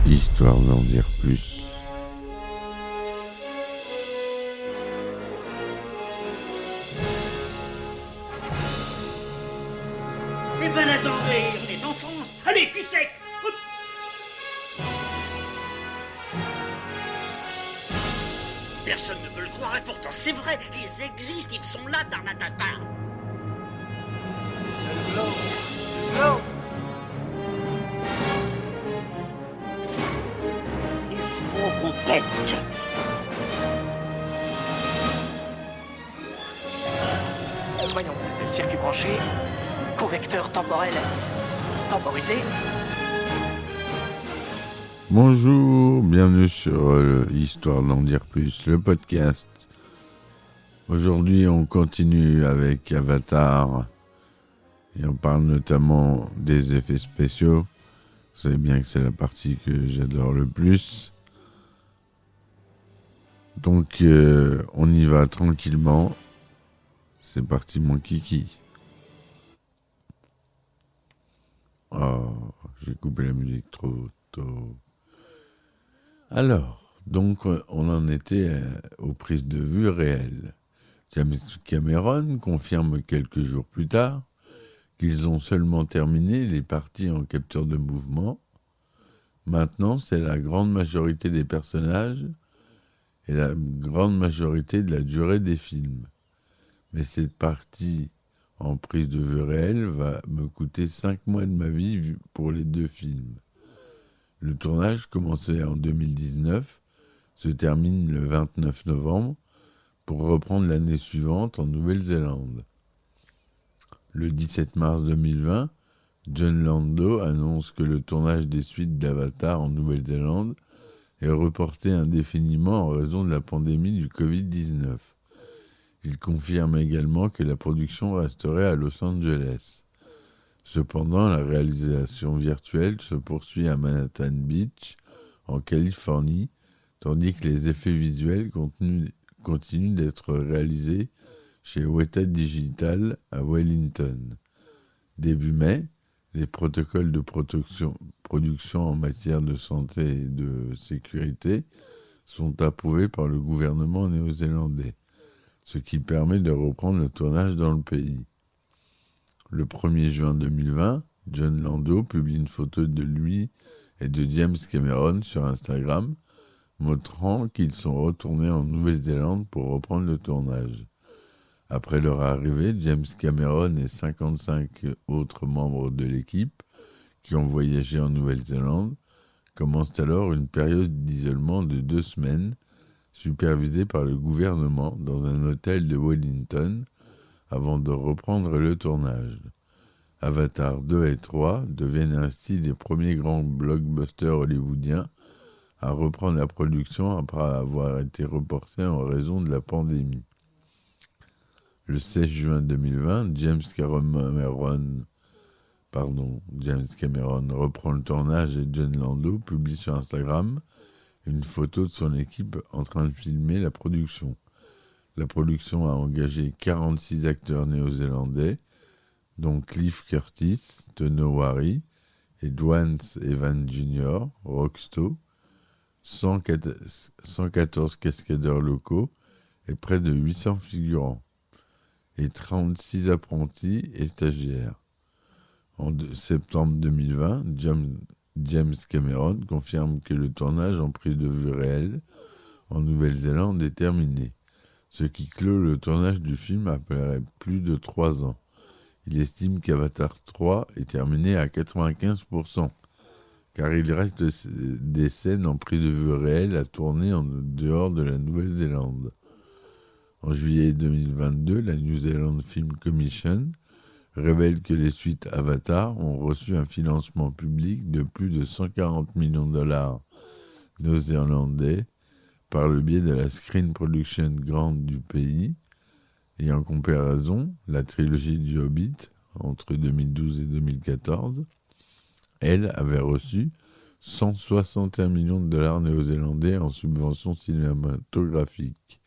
histoire d'en dire plus. Eh ben attendez, on est en France. Allez, cul sec. Hop. Personne ne peut le croire et pourtant c'est vrai, ils existent, ils sont là, Tarnatata. Le glow. Il faut qu'on pète. Voyons, circuit branché, convecteur temporel temporisé. Bonjour, bienvenue sur Histoire d'en dire plus, le podcast. Aujourd'hui, on continue avec Avatar et on parle notamment des effets spéciaux. Vous savez bien que c'est la partie que j'adore le plus. Donc, on y va tranquillement. C'est parti, mon kiki. Oh, j'ai coupé la musique trop tôt. Alors, donc, on en était aux prises de vue réelles. James Cameron confirme quelques jours plus tard qu'ils ont seulement terminé les parties en capture de mouvement. Maintenant, c'est la grande majorité des personnages et la grande majorité de la durée des films. Mais cette partie en prise de vue réelle va me coûter 5 mois de ma vie pour les 2 films. Le tournage, commencé en 2019, se termine le 29 novembre pour reprendre l'année suivante en Nouvelle-Zélande. Le 17 mars 2020, Jon Landau annonce que le tournage des suites d'Avatar en Nouvelle-Zélande est reporté indéfiniment en raison de la pandémie du Covid-19. Il confirme également que la production resterait à Los Angeles. Cependant, la réalisation virtuelle se poursuit à Manhattan Beach, en Californie, tandis que les effets visuels continuent d'être réalisés chez Weta Digital à Wellington. Début mai, les protocoles de production en matière de santé et de sécurité sont approuvés par le gouvernement néo-zélandais, ce qui permet de reprendre le tournage dans le pays. Le 1er juin 2020, Jon Landau publie une photo de lui et de James Cameron sur Instagram, montrant qu'ils sont retournés en Nouvelle-Zélande pour reprendre le tournage. Après leur arrivée, James Cameron et 55 autres membres de l'équipe qui ont voyagé en Nouvelle-Zélande commencent alors une période d'isolement de 2 semaines supervisée par le gouvernement dans un hôtel de Wellington avant de reprendre le tournage. Avatar 2 et 3 deviennent ainsi les premiers grands blockbusters hollywoodiens à reprendre la production après avoir été reportés en raison de la pandémie. Le 16 juin 2020, James Cameron reprend le tournage et Jon Landau publie sur Instagram une photo de son équipe en train de filmer la production. La production a engagé 46 acteurs néo-zélandais, dont Cliff Curtis, Tono Wari et Dwayne Evans Jr., Rocksto, 114 cascadeurs locaux et près de 800 figurants, et 36 apprentis et stagiaires. En septembre 2020, James Cameron confirme que le tournage en prise de vue réelle en Nouvelle-Zélande est terminé, ce qui clôt le tournage du film après plus de 3 ans. Il estime qu'Avatar 3 est terminé à 95%, car il reste des scènes en prise de vue réelle à tourner en dehors de la Nouvelle-Zélande. En juillet 2022, la New Zealand Film Commission révèle que les suites Avatar ont reçu un financement public de plus de 140 millions de dollars néo-zélandais par le biais de la Screen Production Grant du pays, et en comparaison, la trilogie du Hobbit, entre 2012 et 2014, elle avait reçu 161 millions de dollars néo-zélandais en subventions cinématographiques.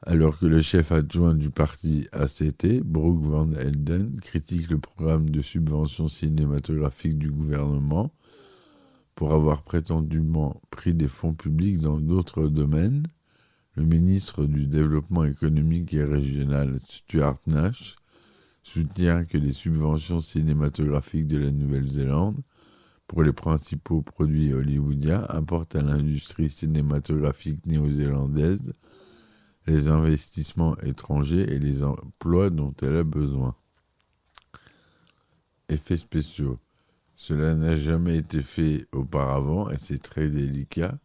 Alors que le chef adjoint du parti ACT, Brooke Van Helden, critique le programme de subventions cinématographiques du gouvernement pour avoir prétendument pris des fonds publics dans d'autres domaines. Le ministre du Développement économique et régional, Stuart Nash, soutient que les subventions cinématographiques de la Nouvelle-Zélande pour les principaux produits hollywoodiens apportent à l'industrie cinématographique néo-zélandaise les investissements étrangers et les emplois dont elle a besoin. Effets spéciaux. Cela n'a jamais été fait auparavant et c'est très délicat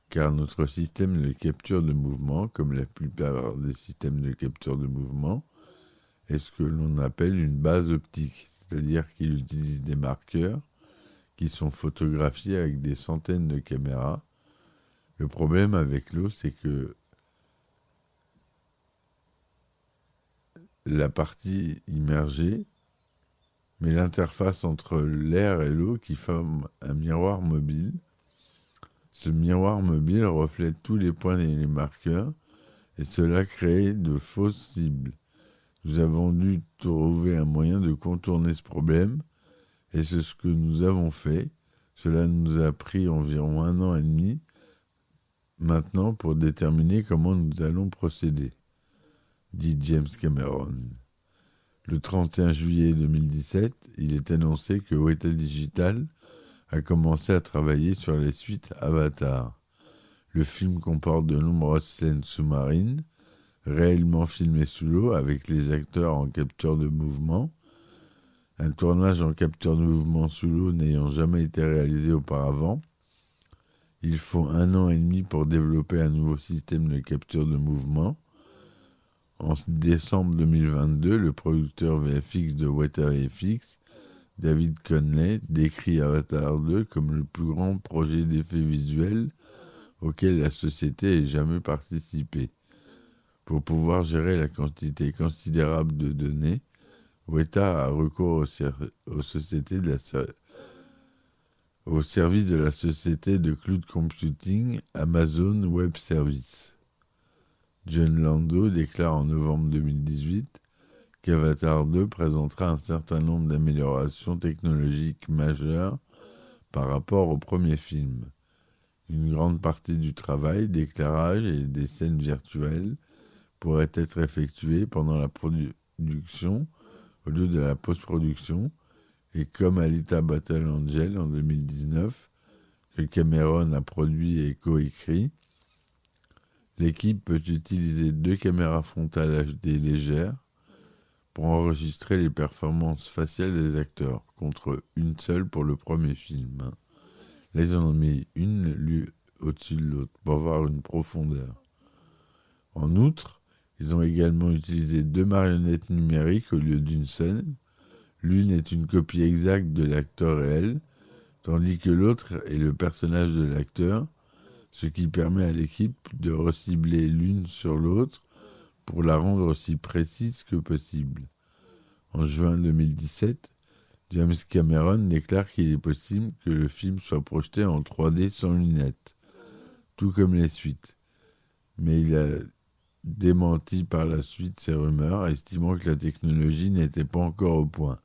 car notre système de capture de mouvement, comme la plupart des systèmes de capture de mouvement, est ce que l'on appelle une base optique, c'est-à-dire qu'il utilise des marqueurs qui sont photographiés avec des centaines de caméras. Le problème avec l'eau, c'est que la partie immergée met l'interface entre l'air et l'eau qui forme un miroir mobile. Ce miroir mobile reflète tous les points et les marqueurs et cela crée de fausses cibles. Nous avons dû trouver un moyen de contourner ce problème et c'est ce que nous avons fait. Cela nous a pris environ 1 an et demi maintenant pour déterminer comment nous allons procéder, dit James Cameron. Le 31 juillet 2017, il est annoncé que Weta Digital a commencé à travailler sur les suites Avatar. Le film comporte de nombreuses scènes sous-marines, réellement filmées sous l'eau avec les acteurs en capture de mouvement. Un tournage en capture de mouvement sous l'eau n'ayant jamais été réalisé auparavant, il faut 1 an et demi pour développer un nouveau système de capture de mouvement. En décembre 2022, le producteur VFX de Weta FX, David Conley, décrit Avatar 2 comme le plus grand projet d'effets visuels auquel la société ait jamais participé. Pour pouvoir gérer la quantité considérable de données, Weta a recours au service de la société de cloud computing Amazon Web Services. John Lando déclare en novembre 2018 qu'Avatar 2 présentera un certain nombre d'améliorations technologiques majeures par rapport au premier film. Une grande partie du travail d'éclairage et des scènes virtuelles pourrait être effectuée pendant la production au lieu de la post-production, et comme Alita Battle Angel en 2019, que Cameron a produit et coécrit, l'équipe peut utiliser 2 caméras frontales HD légères pour enregistrer les performances faciales des acteurs, contre une seule pour le premier film. Là, ils en ont mis une au-dessus de l'autre pour avoir une profondeur. En outre, ils ont également utilisé 2 marionnettes numériques au lieu d'une seule. L'une est une copie exacte de l'acteur réel, tandis que l'autre est le personnage de l'acteur, ce qui permet à l'équipe de recibler l'une sur l'autre pour la rendre aussi précise que possible. En juin 2017, James Cameron déclare qu'il est possible que le film soit projeté en 3D sans lunettes, tout comme les suites. Mais il a démenti par la suite ces rumeurs, estimant que la technologie n'était pas encore au point.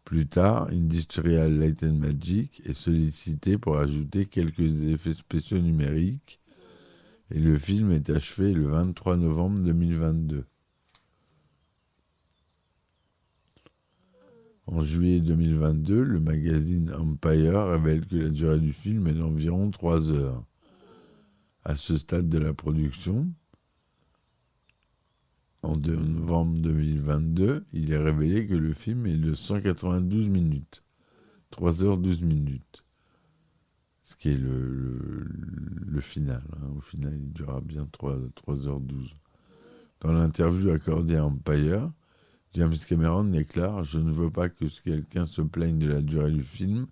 Plus tard, Industrial Light and Magic est sollicité pour ajouter quelques effets spéciaux numériques et le film est achevé le 23 novembre 2022. En juillet 2022, le magazine Empire révèle que la durée du film est d'environ 3 heures. À ce stade de la production, en novembre 2022, il est révélé que le film est de 192 minutes, 3 heures 12 minutes, ce qui est le final. Au final, il durera bien 3 heures 12. Dans l'interview accordée à Empire, James Cameron déclare « Je ne veux pas que quelqu'un se plaigne de la durée du film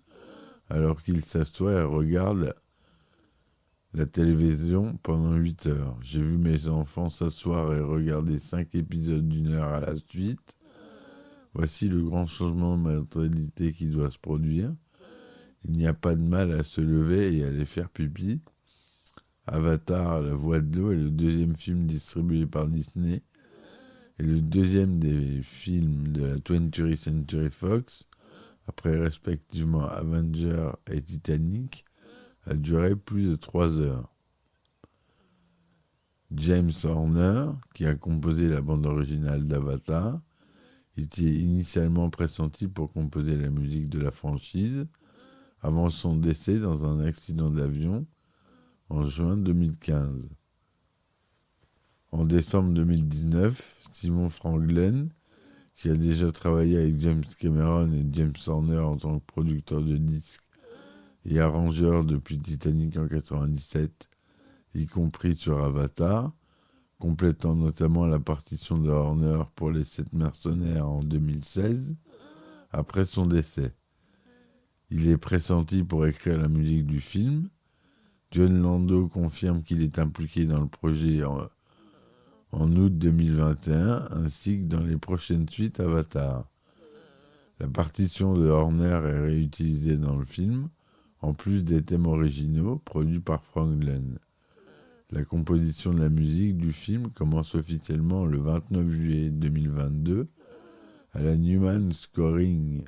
alors qu'il s'assoit et regarde la télévision pendant 8 heures. J'ai vu mes enfants s'asseoir et regarder 5 épisodes d'1 heure à la suite. Voici le grand changement de mentalité qui doit se produire. Il n'y a pas de mal à se lever et à aller faire pipi. Avatar, la voix de l'eau est le 2e film distribué par Disney et le 2e des films de la 20th Century Fox après respectivement Avenger et Titanic, a duré plus de 3 heures. James Horner, qui a composé la bande originale d'Avatar, était initialement pressenti pour composer la musique de la franchise avant son décès dans un accident d'avion en juin 2015. En décembre 2019, Simon Franglen, qui a déjà travaillé avec James Cameron et James Horner en tant que producteur de disques et arrangeur depuis Titanic en 1997, y compris sur Avatar, complétant notamment la partition de Horner pour Les 7 mercenaires en 2016, après son décès. Il est pressenti pour écrire la musique du film. John Lando confirme qu'il est impliqué dans le projet en août 2021, ainsi que dans les prochaines suites Avatar. La partition de Horner est réutilisée dans le film, en plus des thèmes originaux produits par Franglen. La composition de la musique du film commence officiellement le 29 juillet 2022 à la Newman Scoring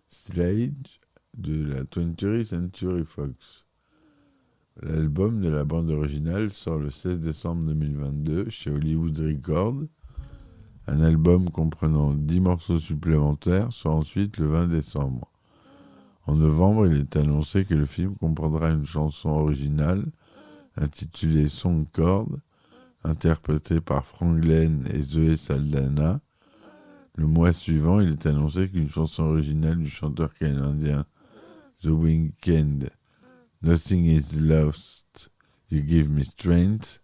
Stage de la 20th Century Fox. L'album de la bande originale sort le 16 décembre 2022 chez Hollywood Records. Un album comprenant 10 morceaux supplémentaires sort ensuite le 20 décembre. En novembre, il est annoncé que le film comprendra une chanson originale intitulée Song Chord, interprétée par Franglen et Zoé Saldana. Le mois suivant, il est annoncé qu'une chanson originale du chanteur canadien The Weeknd, Nothing is Lost, You Give Me Strength,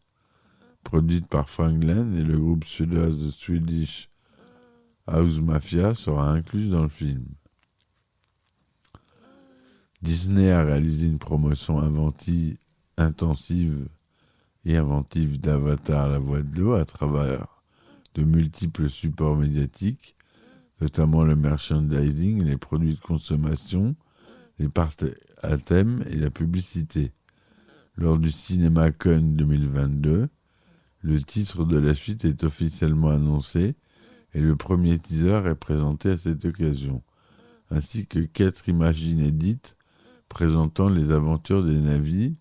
produite par Franglen et le groupe suédois The Swedish House Mafia, sera incluse dans le film. Disney a réalisé une promotion intensive d'Avatar la voix de l'eau à travers de multiples supports médiatiques, notamment le merchandising, les produits de consommation, les parties à thème et la publicité. Lors du CinemaCon 2022, le titre de la suite est officiellement annoncé et le premier teaser est présenté à cette occasion, ainsi que 4 images inédites présentant les aventures des navires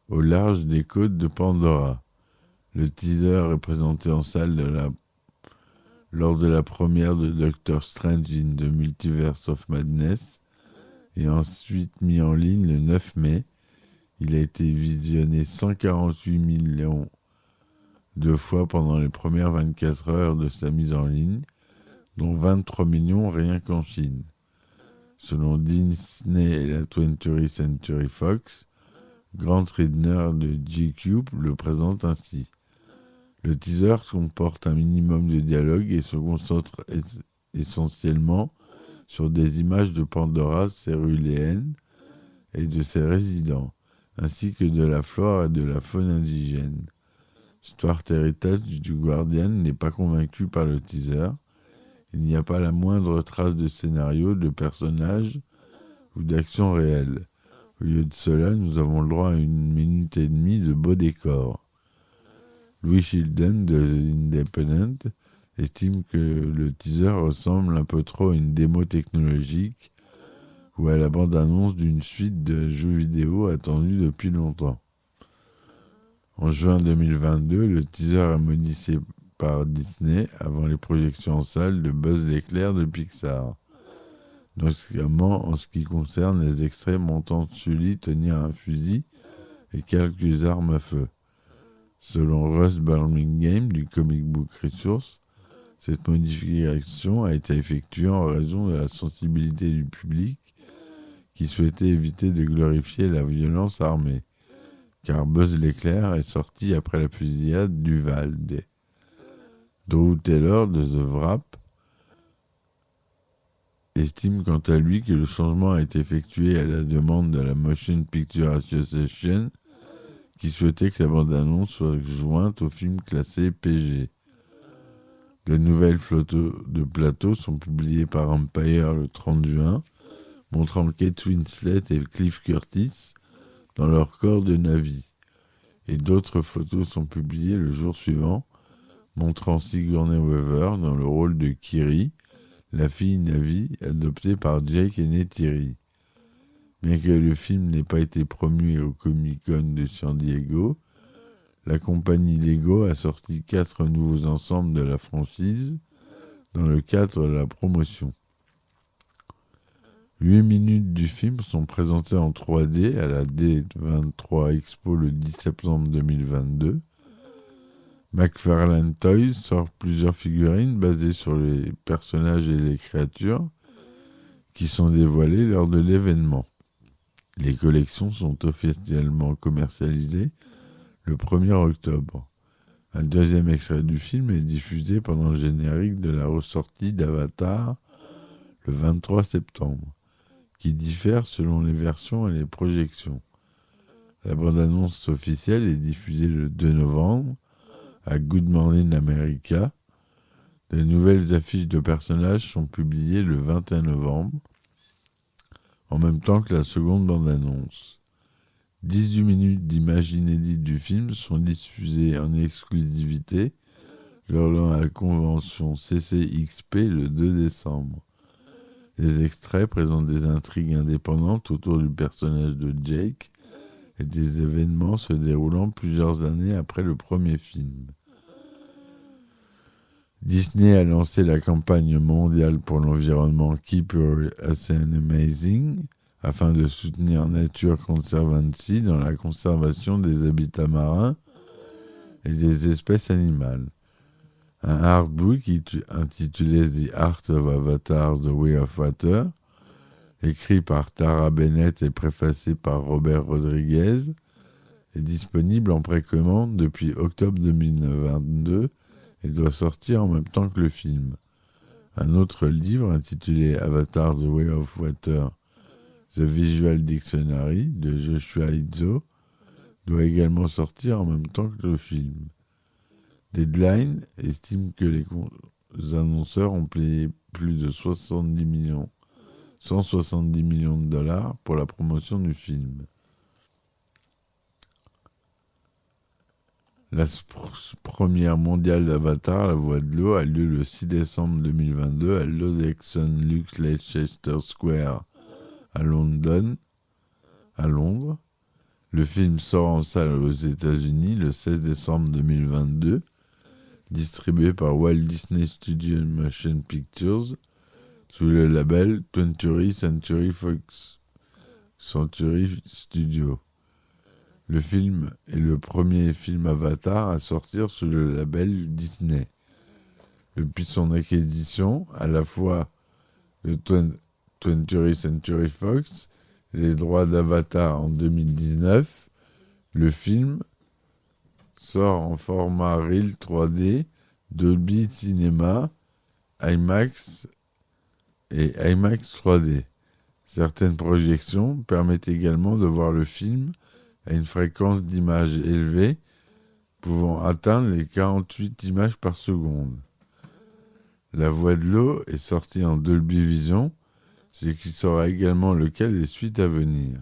au large des côtes de Pandora. Le teaser est présenté en salle lors de la première de Doctor Strange in the Multiverse of Madness et ensuite mis en ligne le 9 mai. Il a été visionné 148 millions de fois pendant les premières 24 heures de sa mise en ligne, dont 23 millions rien qu'en Chine. Selon Disney et la 20th Century Fox, Grant Ridner de GQ le présente ainsi. Le teaser comporte un minimum de dialogue et se concentre essentiellement sur des images de Pandora céruléenne et de ses résidents, ainsi que de la flore et de la faune indigène. Stuart Heritage du Guardian n'est pas convaincu par le teaser. Il n'y a pas la moindre trace de scénario, de personnages ou d'action réelle. Au lieu de cela, nous avons le droit à 1 minute et demie de beaux décors. Louis Sheldon de The Independent estime que le teaser ressemble un peu trop à une démo technologique ou à la bande-annonce d'une suite de jeux vidéo attendue depuis longtemps. En juin 2022, le teaser est modifié par Disney avant les projections en salle de Buzz l'éclair de Pixar, notamment en ce qui concerne les extraits montrant Sully tenir un fusil et quelques armes à feu. Selon Russ Birmingham du Comic Book Resource, cette modification a été effectuée en raison de la sensibilité du public qui souhaitait éviter de glorifier la violence armée, car Buzz l'éclair est sorti après la fusillade d'Uvalde. Drew Taylor de The Wrap estime quant à lui que le changement a été effectué à la demande de la Motion Picture Association qui souhaitait que la bande-annonce soit jointe au film classé PG. De nouvelles photos de plateau sont publiées par Empire le 30 juin, montrant Kate Winslet et Cliff Curtis dans leur corps de Na'vi. Et d'autres photos sont publiées le jour suivant, montrant Sigourney Weaver dans le rôle de Kiri, la fille Navi, adoptée par Jake et Neytiri. Bien que le film n'ait pas été promu au Comic-Con de San Diego, la compagnie Lego a sorti 4 nouveaux ensembles de la franchise dans le cadre de la promotion. 8 minutes du film sont présentées en 3D à la D23 Expo le 10 septembre 2022. McFarlane Toys sort plusieurs figurines basées sur les personnages et les créatures qui sont dévoilées lors de l'événement. Les collections sont officiellement commercialisées le 1er octobre. Un deuxième extrait du film est diffusé pendant le générique de la ressortie d'Avatar le 23 septembre, qui diffère selon les versions et les projections. La bande-annonce officielle est diffusée le 2 novembre à Good Morning America. De nouvelles affiches de personnages sont publiées le 21 novembre, en même temps que la seconde bande-annonce. 18 minutes d'images inédites du film sont diffusées en exclusivité lors de la convention CCXP le 2 décembre. Les extraits présentent des intrigues indépendantes autour du personnage de Jake et des événements se déroulant plusieurs années après le premier film. Disney a lancé la campagne mondiale pour l'environnement Keep Your Ocean Amazing afin de soutenir Nature Conservancy dans la conservation des habitats marins et des espèces animales. Un artbook intitulé The Art of Avatar, The Way of Water, écrit par Tara Bennett et préfacé par Robert Rodriguez, est disponible en précommande depuis octobre 2022 et doit sortir en même temps que le film. Un autre livre intitulé Avatar, The Way of Water, The Visual Dictionary de Joshua Izzo doit également sortir en même temps que le film. Deadline estime que les annonceurs ont payé plus de 170 millions de dollars pour la promotion du film. La première mondiale d'Avatar, La Voix de l'eau, a lieu le 6 décembre 2022 à l'Odexon Luxe Leicester Square à Londres. Le film sort en salle aux États-Unis le 16 décembre 2022, distribué par Walt Disney Studio Motion Pictures sous le label 20th Century Studio. Le film est le premier film Avatar à sortir sous le label Disney. Depuis son acquisition, à la fois de 20th Century Fox et les droits d'Avatar en 2019, le film sort en format Real 3D, Dolby Cinema, IMAX et IMAX 3D. Certaines projections permettent également de voir le film à une fréquence d'image élevée, pouvant atteindre les 48 images par seconde. La Voix de l'eau est sortie en Dolby Vision, ce qui sera également le cas des suites à venir.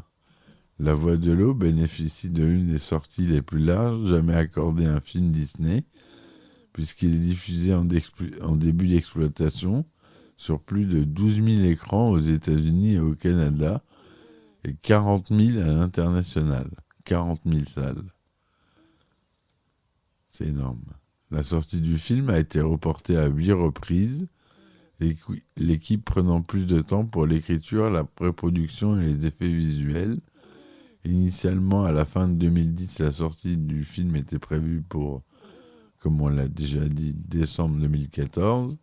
La Voix de l'eau bénéficie de l'une des sorties les plus larges jamais accordées à un film Disney, puisqu'il est diffusé en début d'exploitation sur plus de 12 000 écrans aux États-Unis et au Canada, et 40 000 à l'international. 40 000 salles. C'est énorme. La sortie du film a été reportée à 8 reprises, l'équipe prenant plus de temps pour l'écriture, la pré-production et les effets visuels. Initialement, à la fin de 2010, la sortie du film était prévue pour, comme on l'a déjà dit, décembre 2014.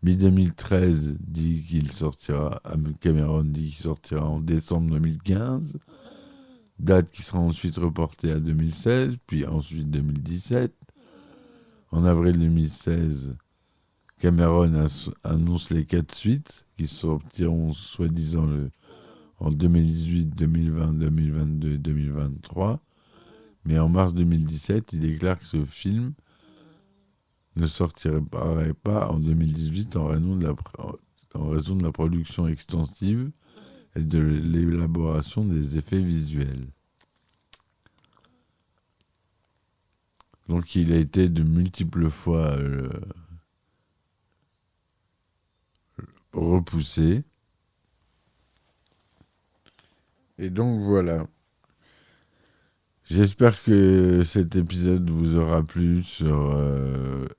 Mi-2013 dit qu'il sortira, Cameron dit qu'il sortira en décembre 2015. Date qui sera ensuite reportée à 2016, puis ensuite 2017. En avril 2016, Cameron annonce les 4 suites qui sortiront soi-disant en 2018, 2020, 2022 et 2023. Mais en mars 2017, il déclare que ce film ne sortirait pas en 2018 en raison de la production extensive et de l'élaboration des effets visuels. Donc il a été de multiples fois repoussé. Et donc voilà. J'espère que cet épisode vous aura plu sur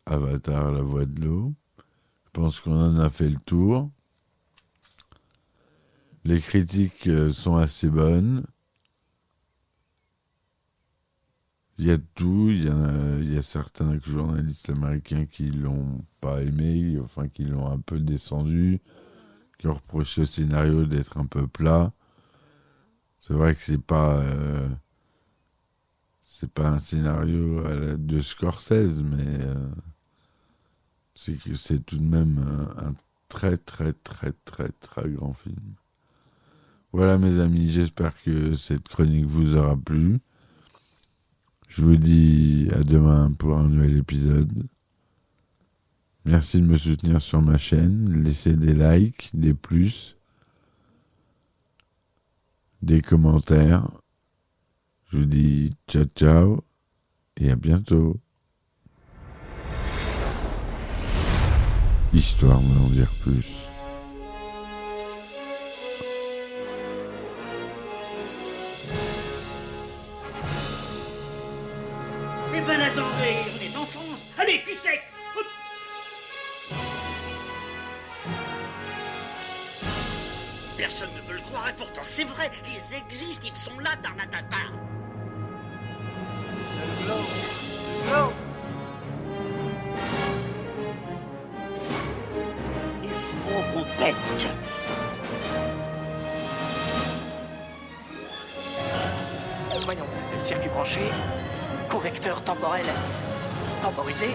Avatar, la voix de l'eau. Je pense qu'on en a fait le tour. Les critiques sont assez bonnes. Il y a de tout. Il y a certains journalistes américains qui l'ont pas aimé, enfin qui l'ont un peu descendu, qui ont reproché au scénario d'être un peu plat. C'est vrai que c'est pas un scénario de Scorsese, mais c'est tout de même un très très très très très grand film. Voilà mes amis, j'espère que cette chronique vous aura plu. Je vous dis à demain pour un nouvel épisode. Merci de me soutenir sur ma chaîne. Laissez des likes, des plus, des commentaires. Je vous dis ciao ciao et à bientôt. Histoire de n'en dire plus. Eh ben attendez, on est en France. Allez, cul sec. Hop. Personne ne veut le croire et pourtant c'est vrai, ils existent, ils sont là, Tarnatata. Glow. Il faut qu'on pète. Voyons, circuit branché, convecteur temporel temporisé,